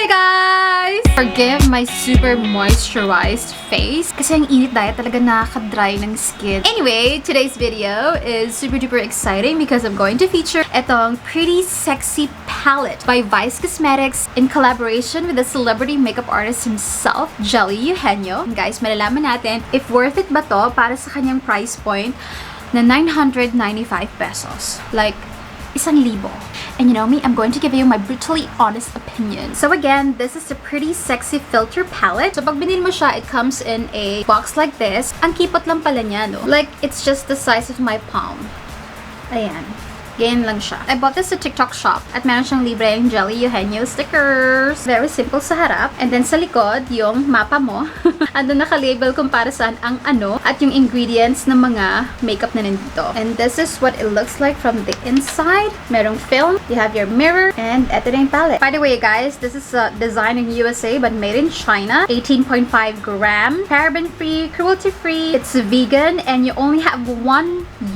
Hi guys! Forgive my super moisturized face kasi ang init dahil talaga nakaka-dry ng skin. Anyway, today's video is super duper exciting because I'm going to feature itong Pretty Sexy Palette by Vice Cosmetics in collaboration with the celebrity makeup artist himself, Jelly Eugenio. And guys, malalaman natin if worth it ba to para sa kanyang price point na 995 pesos. Like, 1,000. And you know me, I'm going to give you my brutally honest opinion. So again, this is the Pretty Sexy Filter Palette. So pag binili mo siya, it comes in a box like this. Ang kipot lang pala niya, no? Like, it's just the size of my palm. Ayan. Ganyan lang siya. I bought this sa TikTok shop at meron siyang libreng Jelly Eugenio stickers. Very simple sa harap. And then sa likod, yung mapa mo. Andun naka-label kung para saan ang ano at yung ingredients ng mga makeup na nandito. And this is what it looks like from the inside. Merong film, you have your mirror, and eto na yung palette. By the way guys, this is designed in USA but made in China. 18.5 gram, paraben-free, cruelty-free. It's vegan and you only have 1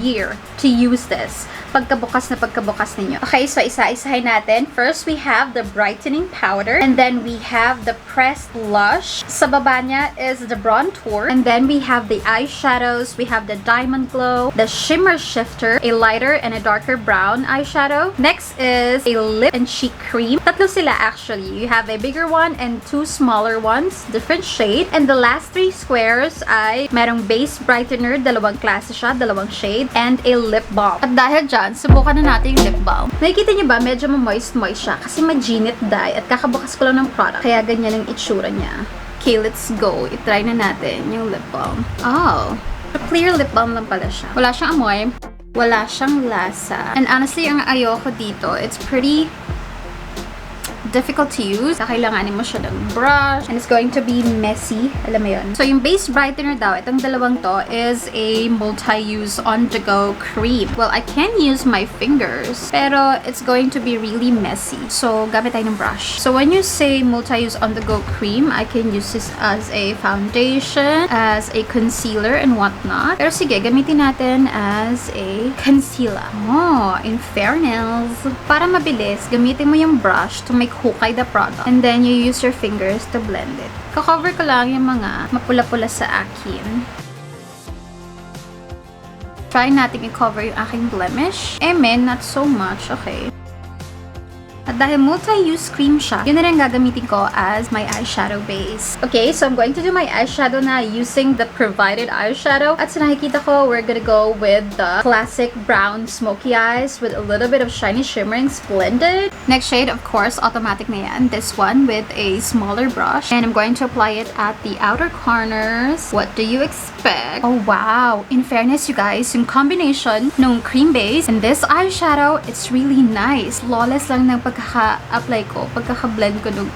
year to use this. Pagkabukas ninyo. Okay, so isa-isahin natin. First, we have the brightening powder. And then we have the pressed blush. Sa baba niya is the bronzer. And then we have the eyeshadows. We have the diamond glow, the shimmer shifter, a lighter and a darker brown eyeshadow. Next is a lip and cheek cream. Tatlo sila actually. You have a bigger one and 2 smaller ones, different shade. And the last 3 squares ay merong base brightener, dalawang klase siya, dalawang shade, and a lip balm. At dahil dyan, subukan na natin yung lip balm. Nakikita niyo ba, medyo moist siya kasi may ginit dye at kakabukas ko lang ng product. Kaya ganyan ang itsura niya. Okay, let's go. I-try na natin yung lip balm. Oh, clear lip balm lang pala siya. Wala siyang amoy, wala siyang lasa. And honestly, ang ayoko dito, it's pretty difficult to use. Kailanganin mo siya ng brush and it's going to be messy. Alam mo yun. So, yung base brightener daw, itong dalawang to is a multi-use on-the-go cream. Well, I can use my fingers, pero it's going to be really messy. So, gamit tayo ng brush. So, when you say multi-use on-the-go cream, I can use this as a foundation, as a concealer, and whatnot. Pero sige, gamitin natin as a concealer. Oh, in fairness, para mabilis, gamitin mo yung brush to make hukay the product. And then, you use your fingers to blend it. Kakover ko lang yung mga mapula-pula sa akin. Try natin i-cover yung aking blemish. Not so much. Okay. At dahil multi-use cream siya, yun na rin gagamitin ko as my eyeshadow base. Okay, so I'm going to do my eyeshadow na using the provided eyeshadow. At sa nakikita ko, we're gonna go with the classic brown smoky eyes with a little bit of shiny shimmering splendid. Next shade, of course, automatic na yan. This one with a smaller brush. And I'm going to apply it at the outer corners. What do you expect? Oh, wow! In fairness, you guys, yung combination ng cream base and this eyeshadow, it's really nice. Flawless lang ng pagkaka-apply ko, pagkaka-blend ko ng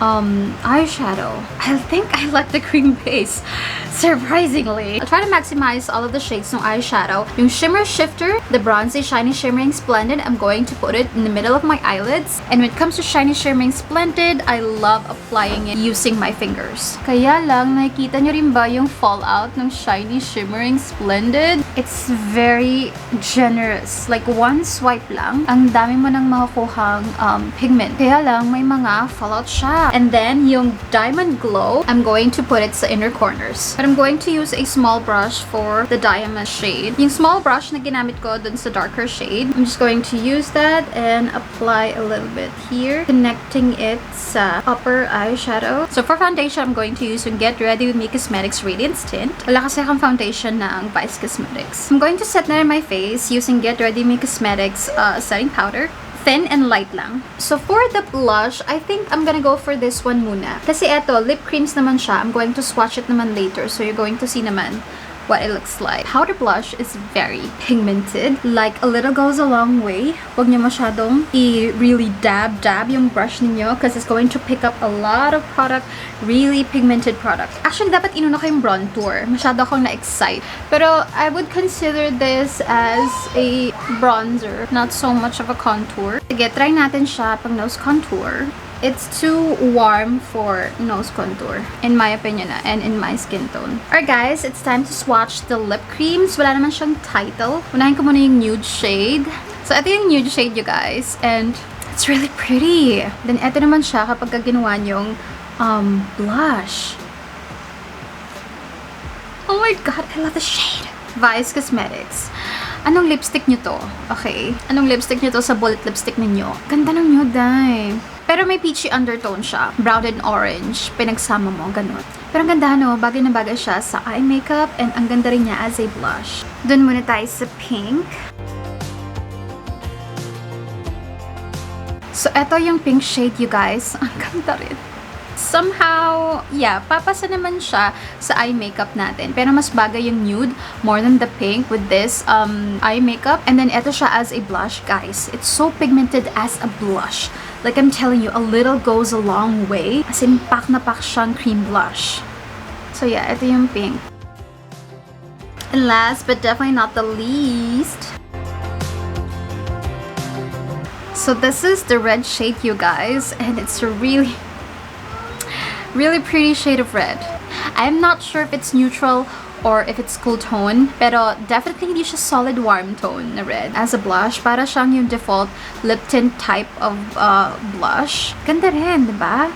eyeshadow. I think I like the cream base, surprisingly. I'll try to maximize all of the shades ng eyeshadow. Yung shimmer shifter, the bronzy shiny shimmering splendid, I'm going to put it in the middle of my eyelids. And when it comes to shiny shimmering splendid, I love applying it using my fingers. Kaya lang, nakikita nyo rin ba yung fallout ng shiny shimmering splendid? It's very generous. Like one swipe lang, ang dami mo nang makukuhang pigment. Kaya lang, may mga fallout siya. And then, yung diamond glow, I'm going to put it sa inner corners. But I'm going to use a small brush for the diamond shade. Yung small brush na ginamit ko dun sa darker shade, I'm just going to use that and apply a little bit here, connecting it sa upper eyeshadow. So, for foundation, I'm going to use yung Get Ready With Me Cosmetics Radiance Tint. Wala kasi akong foundation ng Vice Cosmetics. I'm going to set na rin my face using Get Ready With Me Cosmetics setting powder. Thin and light lang. So, for the blush, I think I'm gonna go for this one muna. Kasi eto, lip creams naman siya. I'm going to swatch it naman later. So, you're going to see naman what it looks like. Powder blush is very pigmented. Like, a little goes a long way. Huwag niyo masyadong really dab yung brush niyo because it's going to pick up a lot of product, really pigmented product. Actually, dapat inuna ko yung bronzer. Masyado akong na-excite. Pero, I would consider this as a bronzer, not so much of a contour. Sige, try natin siya pang nose contour. It's too warm for nose contour, in my opinion and in my skin tone. Alright guys, it's time to swatch the lip creams. Wala naman siyang title. Unahin ko muna yung nude shade. So, ito yung nude shade, you guys. And It's really pretty. Then, eto naman siya kapag ginawa niyong blush. Oh my god, I love the shade. Vice Cosmetics. Anong lipstick nyo to? Okay. Anong lipstick nyo to sa bullet lipstick ninyo? Ganda ng nude, dai. Pero may peachy undertone siya. Brown and orange. Pinagsama mo, ganun. Pero ang ganda, no? Bagay na bagay siya sa eye makeup and ang ganda rin niya as a blush. Doon muna tayo sa pink. So, eto yung pink shade, you guys. Ang ganda rin. Somehow, yeah, papasa naman siya sa eye makeup natin. Pero mas bagay yung nude more than the pink with this eye makeup. And then, eto siya as a blush, guys. It's so pigmented as a blush. Like I'm telling you, a little goes a long way. As in, pack na pack siyang cream blush. So, yeah, eto yung pink. And last, but definitely not the least, so this is the red shade, you guys, and it's a really pretty shade of red. I'm not sure if it's neutral or if it's cool tone, pero definitely hindi siya solid warm tone na red. As a blush, para siyang yung default lip tint type of blush. Ganda rin, diba?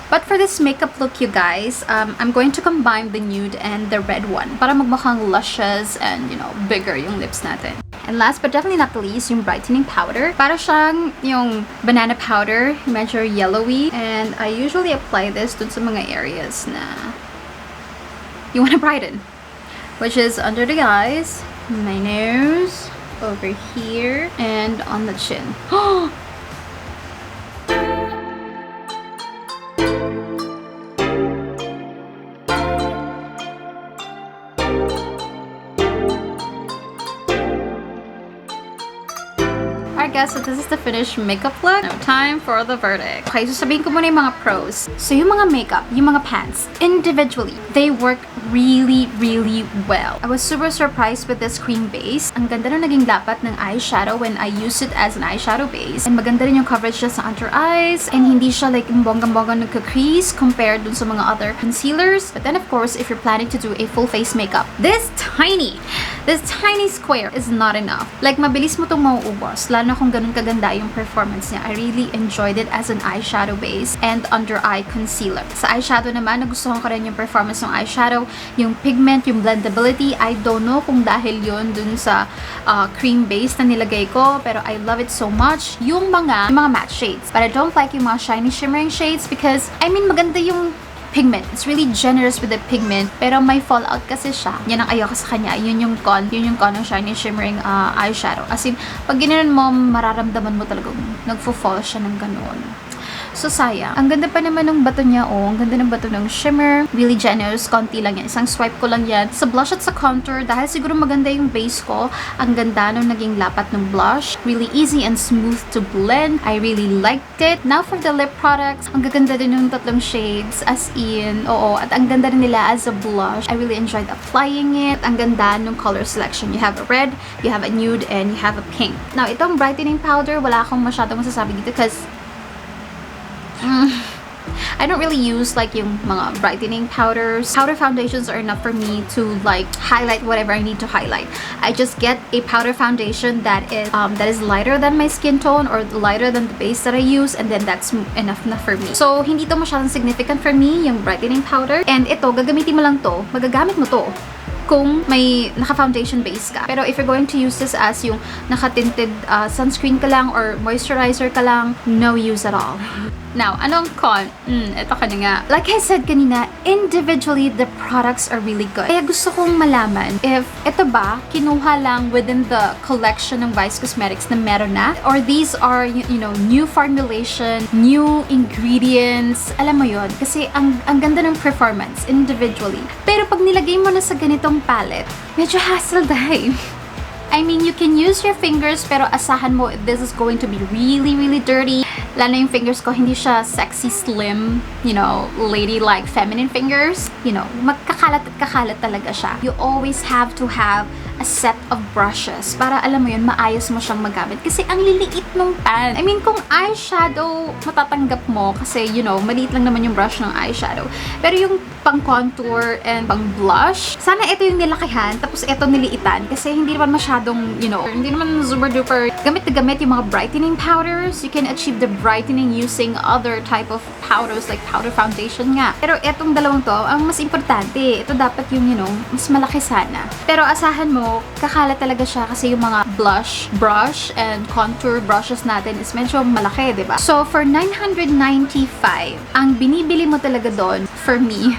But for this makeup look, you guys, I'm going to combine the nude and the red one para magmukhang luscious and, you know, bigger yung lips natin. And last but definitely not the least, yung brightening powder. Para siyang yung banana powder, medyo yellowy. And I usually apply this dun sa mga areas na you wanna brighten. Which is under the eyes, my nose, over here, and on the chin. Guys, so this is the finished makeup look. Now, time for the verdict. Okay, so sabihin ko muna yung mga pros. So yung mga makeup, yung mga pants, individually, they work really well. I was super surprised with this cream base. Ang ganda na naging lapat ng eyeshadow when I used it as an eyeshadow base. And maganda rin yung coverage niya sa under eyes. And hindi siya like bonggang-bonggang nagka-crease compared dun sa mga other concealers. But then of course, if you're planning to do a full face makeup, this tiny square is not enough. Like, mabilis mo itong mauubos. Lalo na kung ganun kaganda yung performance niya. I really enjoyed it as an eyeshadow base and under eye concealer. Sa eyeshadow naman, nagustuhan ko rin yung performance ng eyeshadow, yung pigment, yung blendability. I don't know kung dahil yun dun sa cream base na nilagay ko, pero I love it so much. Yung mga matte shades. But I don't like yung mga shiny shimmering shades because, I mean, maganda yung pigment. It's really generous with the pigment, pero may fallout kasi siya. Yan ang ayoko sa kanya. Yun yung con ng shiny shimmering eyeshadow. As in, pag ginanon mo, mararamdaman mo talagang nagfo-fall siya ng ganoon. So, sayang. Ang ganda pa naman ng bato niya, oh. Ang ganda ng bato ng shimmer. Really generous. Konti lang yan. Isang swipe ko lang yan. Sa blush at sa contour, dahil siguro maganda yung base ko, ang ganda nung naging lapat ng blush. Really easy and smooth to blend. I really liked it. Now, for the lip products, ang gaganda din yung tatlong shades. As in, oo. At ang ganda rin nila as a blush. I really enjoyed applying it. Ang ganda nung color selection. You have a red, you have a nude, and you have a pink. Now, itong brightening powder, wala akong masyadong masasabi dito because I don't really use like yung mga brightening powders. Powder foundations are enough for me to like highlight whatever I need to highlight. I just get a powder foundation that is lighter than my skin tone or lighter than the base that I use, and then that's enough na for me. So hindi to masyadong significant for me yung brightening powder. And ito, gagamitin mo lang to. Magagamit mo to kung may naka-foundation base ka. Pero if you're going to use this as yung naka-tinted sunscreen ka lang or moisturizer ka lang, no use at all. Now, anong con? Ito ka na nga. Like I said kanina, individually, the products are really good. Kaya gusto kong malaman if ito ba, kinuha lang within the collection ng Vice Cosmetics na meron na? Or these are, you know, new formulation, new ingredients. Alam mo yon, kasi ang ganda ng performance individually. Pero pag nilagay mo na sa ganitong palette, medyo hassle dahil. I mean, you can use your fingers, pero asahan mo, this is going to be really dirty. Lalo na yung fingers ko, hindi siya sexy, slim, you know, ladylike, feminine fingers. You know, magkakalat at kakalat talaga siya. You always have to have a set of brushes para alam mo yun, maayos mo siyang magamit. Kasi ang liliit nung pan. I mean, kung eyeshadow, matatanggap mo kasi, you know, maliit lang naman yung brush ng eyeshadow. Pero yung pang contour and pang blush, sana ito yung nilakihan, tapos ito niliitan. Kasi hindi naman masyadong, you know, hindi naman super duper gamit na gamit yung mga brightening powders. You can achieve the brightening using other type of powders like powder foundation nga. Pero etong dalawang to, ang mas importante, ito dapat yung, you know, mas malaki sana. Pero asahan mo, kakalat talaga siya kasi yung mga blush brush and contour brushes natin is medyo malaki, diba? So, for 995, ang binibili mo talaga doon, for me,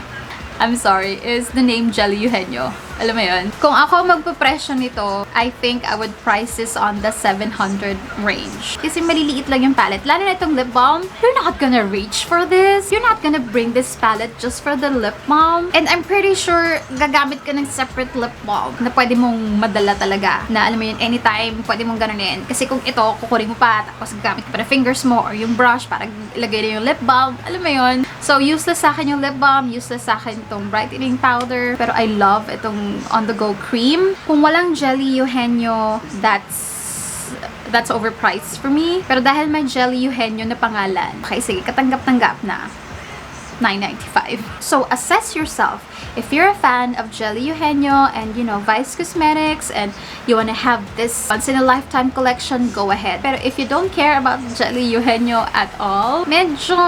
I'm sorry, is the name Jelly Eugenio. Alam mo yun? Kung ako magpapresyo nito, I think I would price this on the 700 range. Kasi maliliit lang yung palette. Lalo na itong lip balm, you're not gonna reach for this. You're not gonna bring this palette just for the lip balm. And I'm pretty sure gagamit ka ng separate lip balm na pwede mong madala talaga. Na alam mo yun, anytime, pwede mong ganunin. Kasi kung ito, kukurin mo pa, tapos gagamit ka pa ng fingers mo or yung brush para ilagay na yung lip balm. Alam mo yun? So, useless sa akin yung lip balm, useless sa akin itong brightening powder. Pero I love itong on-the-go cream. Kung walang Jelly Eugenio, that's overpriced for me. Pero dahil may Jelly Eugenio na pangalan, okay, sige, katanggap-tanggap na. $9.95. So, assess yourself. If you're a fan of Jelly Eugenio and, you know, Vice Cosmetics and you wanna have this once-in-a-lifetime collection, go ahead. Pero if you don't care about Jelly Eugenio at all, medyo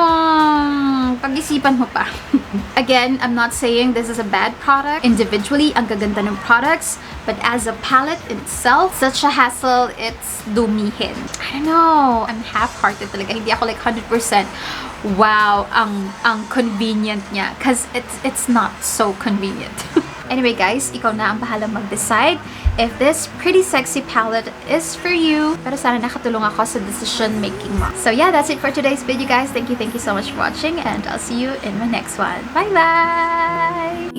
pag-isipan mo pa. Again, I'm not saying this is a bad product. Individually, ang gaganda ng products. But as a palette itself, such a hassle, it's dumihin. I don't know. I'm half-hearted talaga. Hindi ako like 100%. Wow, ang convenient niya. Because it's not so convenient. Anyway guys, ikaw na ang bahalang mag-decide if this pretty sexy palette is for you. Pero sana nakatulong ako sa decision making mo. So yeah, that's it for today's video guys. Thank you so much for watching and I'll see you in my next one. Bye bye!